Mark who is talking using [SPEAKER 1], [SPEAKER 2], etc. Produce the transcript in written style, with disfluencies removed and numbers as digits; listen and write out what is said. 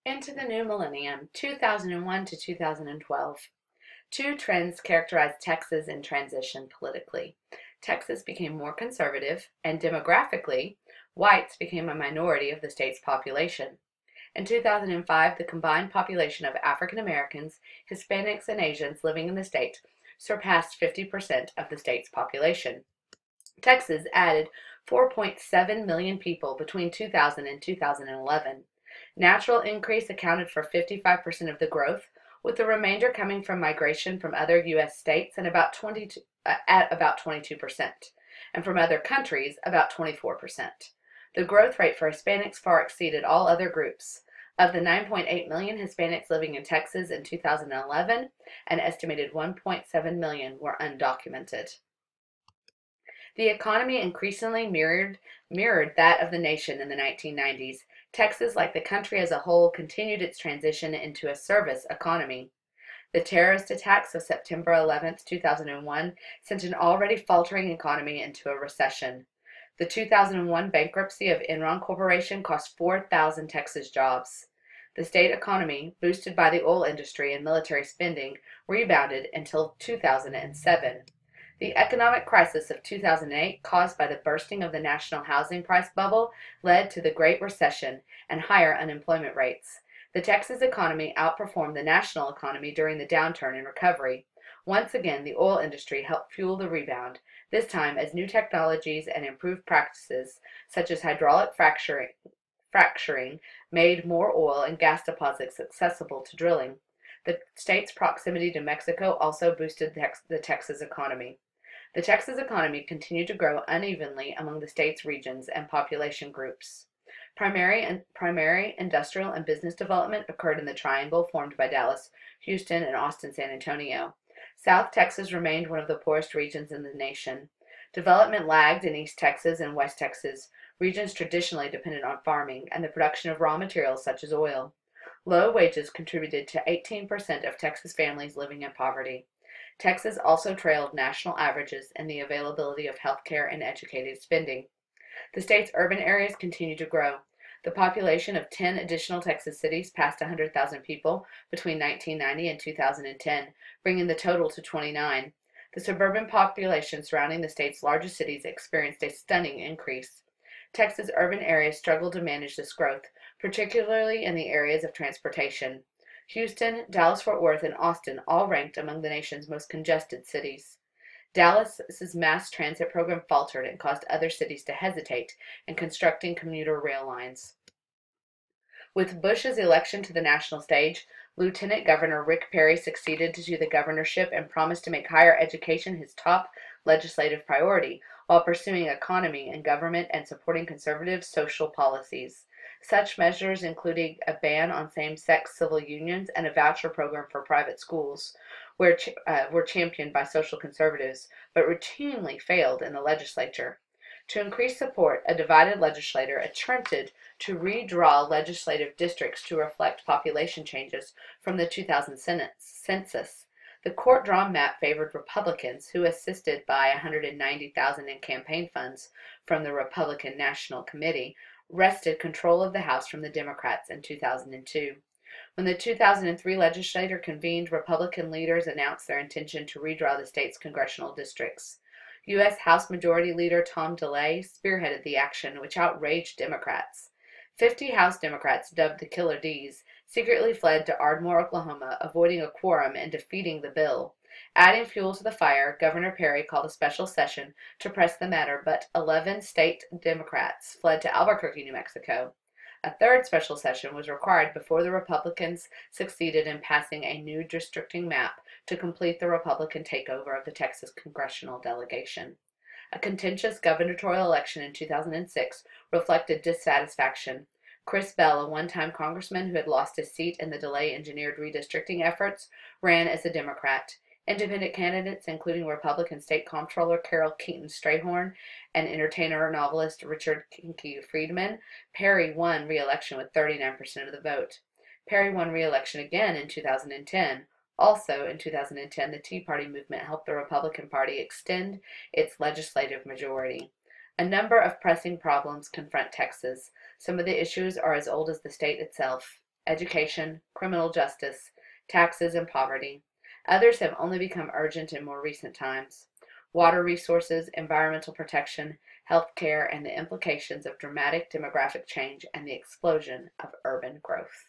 [SPEAKER 1] Into the new millennium, 2001 to 2012. Two trends characterized Texas in transition politically. Texas became more conservative, and demographically, whites became a minority of the state's population. In 2005, the combined population of African Americans, Hispanics, and Asians living in the state surpassed 50% of the state's population. Texas added 4.7 million people between 2000 and 2011. Natural increase accounted for 55% of the growth, with the remainder coming from migration from other U.S. states at about 22%, and from other countries about 24%. The growth rate for Hispanics far exceeded all other groups. Of the 9.8 million Hispanics living in Texas in 2011, an estimated 1.7 million were undocumented. The economy increasingly mirrored that of the nation in the 1990s. Texas, like the country as a whole, continued its transition into a service economy. The terrorist attacks of September 11, 2001, sent an already faltering economy into a recession. The 2001 bankruptcy of Enron Corporation cost 4,000 Texas jobs. The state economy, boosted by the oil industry and military spending, rebounded until 2007. The economic crisis of 2008, caused by the bursting of the national housing price bubble, led to the Great Recession and higher unemployment rates. The Texas economy outperformed the national economy during the downturn and recovery. Once again, the oil industry helped fuel the rebound, this time as new technologies and improved practices, such as hydraulic fracturing made more oil and gas deposits accessible to drilling. The state's proximity to Mexico also boosted the Texas economy. The Texas economy continued to grow unevenly among the state's regions and population groups. Primary industrial and business development occurred in the triangle formed by Dallas, Houston, and Austin, San Antonio. South Texas remained one of the poorest regions in the nation. Development lagged in East Texas and West Texas, regions traditionally dependent on farming and the production of raw materials such as oil. Low wages contributed to 18% of Texas families living in poverty. Texas also trailed national averages in the availability of health care and educated spending. The state's urban areas continue to grow. The population of 10 additional Texas cities passed 100,000 people between 1990 and 2010, bringing the total to 29. The suburban population surrounding the state's largest cities experienced a stunning increase. Texas urban areas struggled to manage this growth, particularly in the areas of transportation. Houston, Dallas-Fort Worth, and Austin all ranked among the nation's most congested cities. Dallas's mass transit program faltered and caused other cities to hesitate in constructing commuter rail lines. With Bush's election to the national stage, Lieutenant Governor Rick Perry succeeded to the governorship and promised to make higher education his top legislative priority, while pursuing economy and government and supporting conservative social policies. Such measures included a ban on same-sex civil unions and a voucher program for private schools, were championed by social conservatives, but routinely failed in the legislature. To increase support, a divided legislature attempted to redraw legislative districts to reflect population changes from the 2000 census. The court-drawn map favored Republicans, who, assisted by $190,000 in campaign funds from the Republican National Committee, wrested control of the House from the Democrats in 2002. When the 2003 legislature convened, Republican leaders announced their intention to redraw the state's congressional districts. U.S. House Majority Leader Tom DeLay spearheaded the action, which outraged Democrats. 50 House Democrats, dubbed the Killer D's, secretly fled to Ardmore, Oklahoma, avoiding a quorum and defeating the bill. Adding fuel to the fire, Governor Perry called a special session to press the matter, but 11 state Democrats fled to Albuquerque, New Mexico. A third special session was required before the Republicans succeeded in passing a new districting map to complete the Republican takeover of the Texas congressional delegation. A contentious gubernatorial election in 2006 reflected dissatisfaction. Chris Bell, a one-time congressman who had lost his seat in the DeLay-engineered redistricting efforts, ran as a Democrat. Independent candidates, including Republican State Comptroller Carol Keaton Strayhorn and entertainer and novelist Richard Kinky Friedman, Perry won re-election with 39% of the vote. Perry won re-election again in 2010. Also in 2010, the Tea Party movement helped the Republican Party extend its legislative majority. A number of pressing problems confront Texas. Some of the issues are as old as the state itself. education, criminal justice, taxes, and poverty. Others have only become urgent in more recent times. Water resources, environmental protection, healthcare, and the implications of dramatic demographic change and the explosion of urban growth.